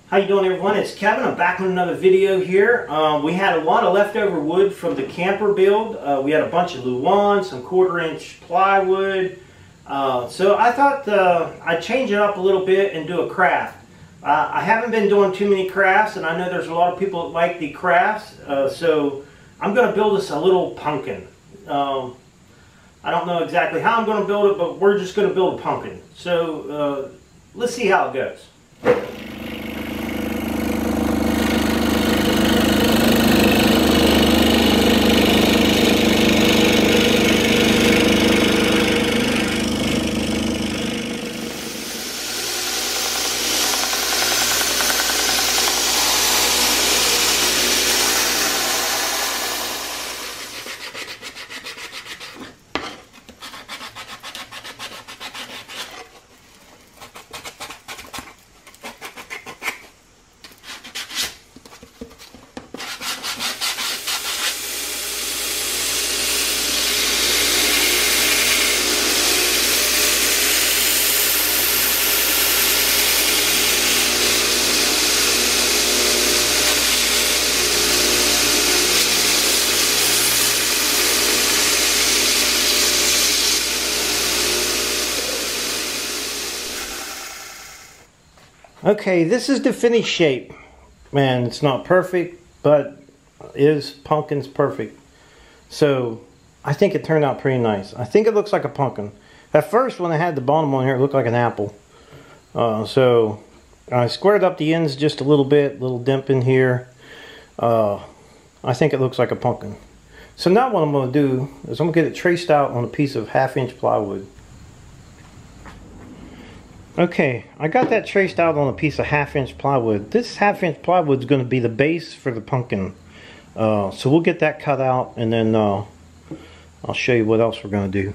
How you doing, everyone? It's Kevin. I'm back with another video here. We had a lot of leftover wood from the camper build. We had a bunch of Luan, some 1/4-inch plywood. So I thought I'd change it up a little bit and do a craft. I haven't been doing too many crafts, and I know there's a lot of people that like the crafts. So I'm going to build us a little pumpkin. I don't know exactly how I'm going to build it, but we're just going to build a pumpkin. So let's see how it goes. Okay, this is the finished shape. Man, it's not perfect, but pumpkin's perfect. So I think it turned out pretty nice. I think it looks like a pumpkin. At first, when I had the bottom on here, it looked like an apple. So I squared up the ends just a little bit, little dimp in here. I think it looks like a pumpkin. So now what I'm going to do is I'm going to get it traced out on a piece of 1/2-inch plywood. Okay, I got that traced out on a piece of 1/2-inch plywood. This 1/2-inch plywood is going to be the base for the pumpkin. So we'll get that cut out, and then I'll show you what else we're going to do.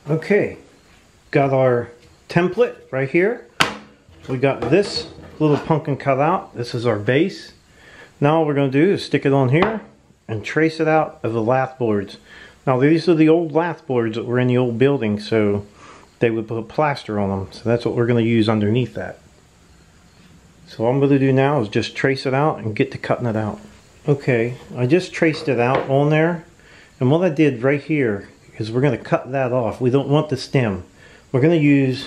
Okay, got our template right here. We got this little pumpkin cut out. This is our base. Now all we're going to do is stick it on here and trace it out of the lath boards. Now these are the old lath boards that were in the old building, so they would put plaster on them. So that's what we're going to use underneath that. So all I'm going to do now is just trace it out and get to cutting it out. Okay, I just traced it out on there, and what I did right here is we're going to cut that off. We don't want the stem. We're going to use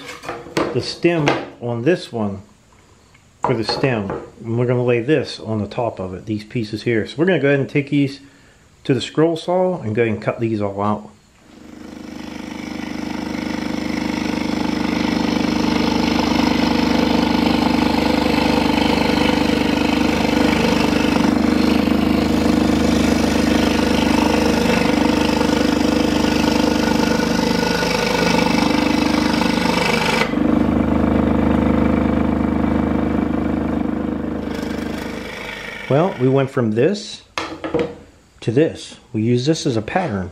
the stem on this one for the stem, and we're going to lay this on the top of it, these pieces here. So we're going to go ahead and take these to the scroll saw and go ahead and cut these all out. Well, we went from this to this. We use this as a pattern.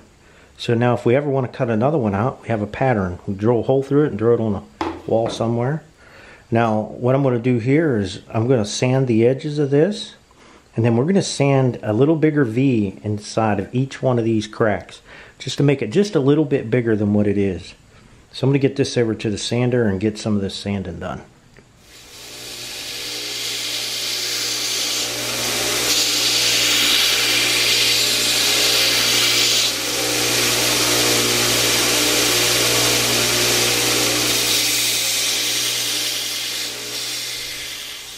So now if we ever want to cut another one out, we have a pattern. We drill a hole through it and draw it on a wall somewhere. Now, what I'm going to do here is I'm going to sand the edges of this, and then we're going to sand a little bigger V inside of each one of these cracks, just to make it just a little bit bigger than what it is. So I'm going to get this over to the sander and get some of this sanding done.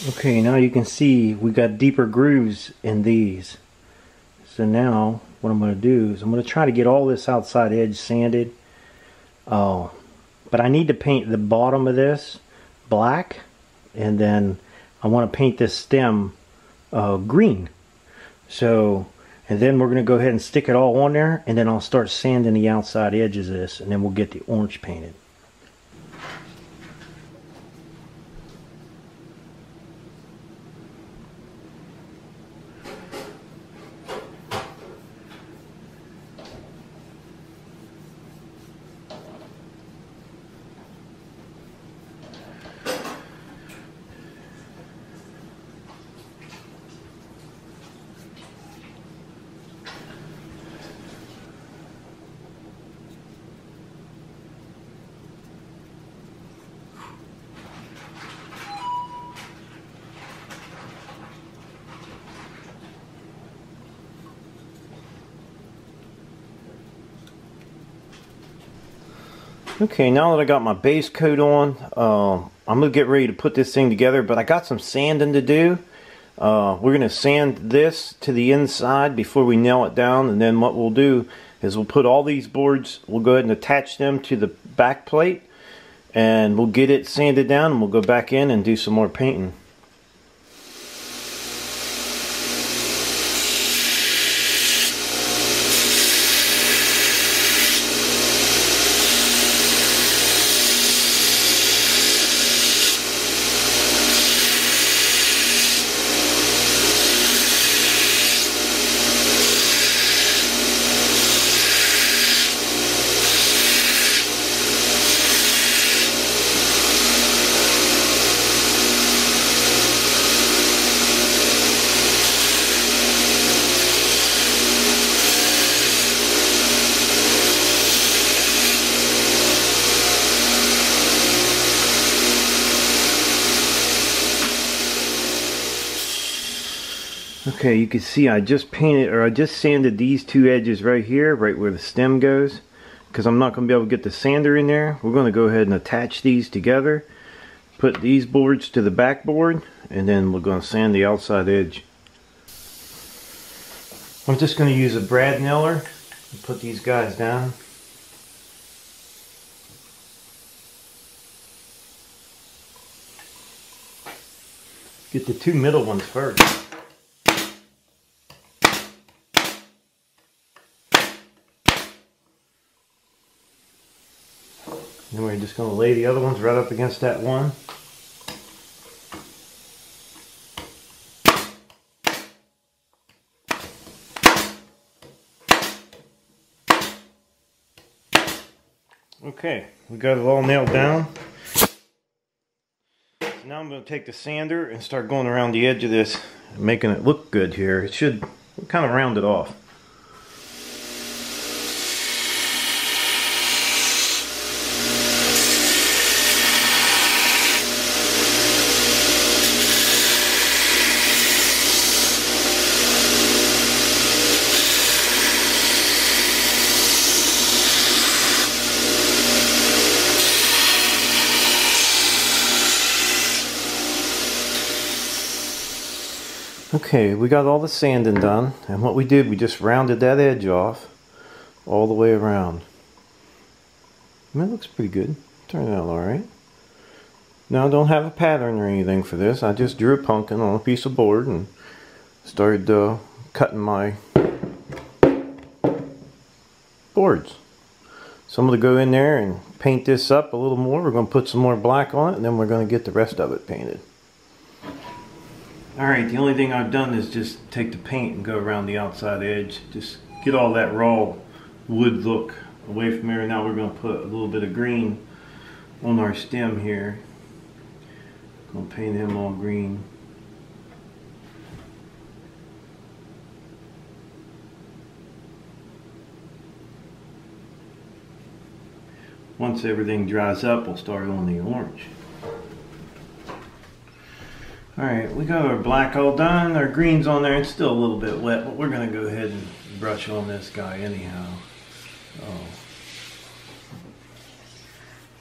Okay, now you can see we got deeper grooves in these. So now what I'm going to do is I'm going to try to get all this outside edge sanded. But I need to paint the bottom of this black, and then I want to paint this stem green. So, and then we're going to go ahead and stick it all on there, and then I'll start sanding the outside edges of this, and then we'll get the orange painted. Okay, now that I got my base coat on, I'm going to get ready to put this thing together, but I got some sanding to do. We're going to sand this to the inside before we nail it down, and then what we'll do is we'll put all these boards, we'll go ahead and attach them to the back plate, and we'll get it sanded down, and we'll go back in and do some more painting. Okay, you can see I just painted, or I just sanded these two edges right here, right where the stem goes, because I'm not going to be able to get the sander in there. We're going to go ahead and attach these together, put these boards to the backboard, and then we're going to sand the outside edge. I'm just going to use a brad nailer and put these guys down. Get the two middle ones first. And we're just going to lay the other ones right up against that one. Okay, we got it all nailed down. So now I'm going to take the sander and start going around the edge of this, making it look good here. It should kind of round it off. Okay, we got all the sanding done, and what we did, we just rounded that edge off all the way around. I mean, it looks pretty good. Turned out alright. Now I don't have a pattern or anything for this. I just drew a pumpkin on a piece of board and started cutting my boards. So I'm going to go in there and paint this up a little more. We're going to put some more black on it, and then we're going to get the rest of it painted. Alright, the only thing I've done is just take the paint and go around the outside edge. Just get all that raw wood look away from here. Now we're going to put a little bit of green on our stem here. Going to paint him all green. Once everything dries up, we'll start on the orange. Alright, we got our black all done, our green's on there. It's still a little bit wet, but we're going to go ahead and brush on this guy anyhow.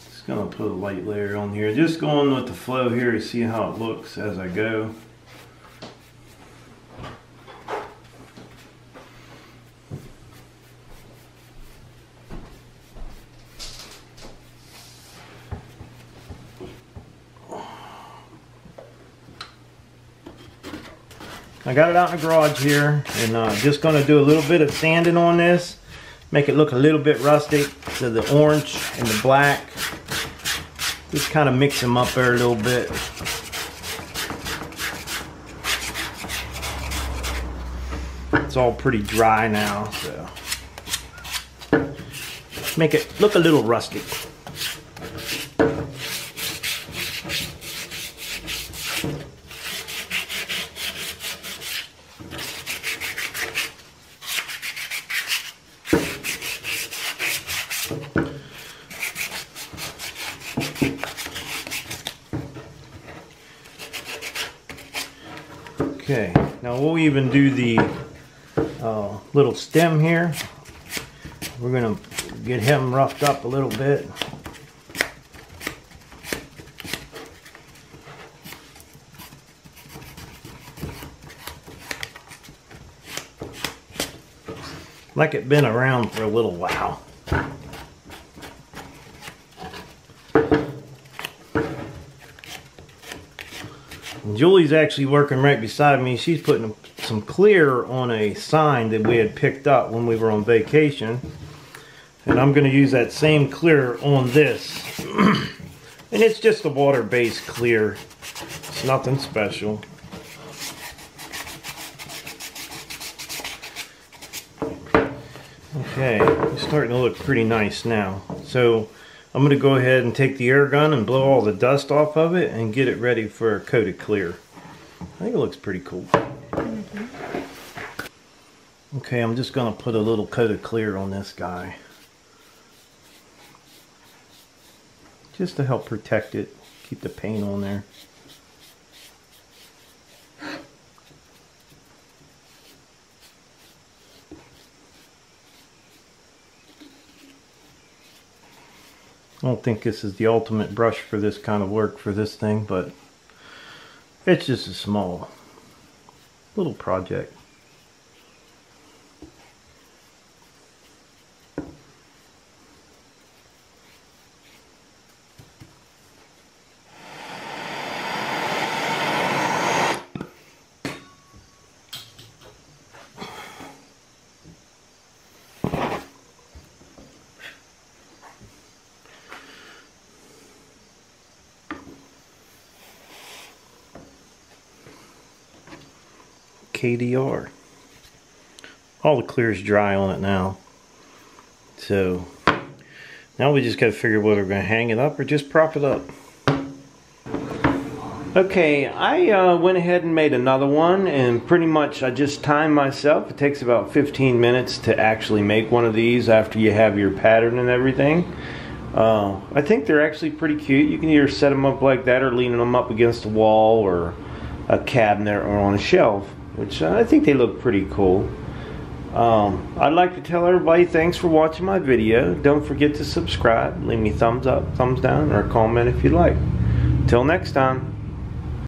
Just going to put a light layer on here. Just going with the flow here to see how it looks as I go. I got it out in the garage here, and just going to do a little bit of sanding on this, make it look a little bit rustic to the orange and the black. Just kind of mix them up there a little bit. It's all pretty dry now, so make it look a little rustic. Okay, now we'll even do the little stem here. We're going to get him roughed up a little bit. like it been around for a little while. And Julie's actually working right beside me. She's putting some clear on a sign that we had picked up when we were on vacation. And I'm going to use that same clear on this. And it's just a water-based clear. It's nothing special. Okay, it's starting to look pretty nice now. So I'm going to go ahead and take the air gun and blow all the dust off of it and get it ready for a coat of clear. I think it looks pretty cool. Okay, I'm just going to put a little coat of clear on this guy, just to help protect it, keep the paint on there. I don't think this is the ultimate brush for this kind of work for this thing, but it's just a small little project. KDR. All the clear is dry on it now. So now we just got to figure whether we're going to hang it up or just prop it up. Okay, I went ahead and made another one, and pretty much I just timed myself. It takes about 15 minutes to actually make one of these after you have your pattern and everything. I think they're actually pretty cute. You can either set them up like that or leaning them up against a wall or a cabinet or on a shelf, which I think they look pretty cool. I'd like to tell everybody thanks for watching my video. Don't forget to subscribe, leave me thumbs up, thumbs down, or a comment if you'd like. Till next time.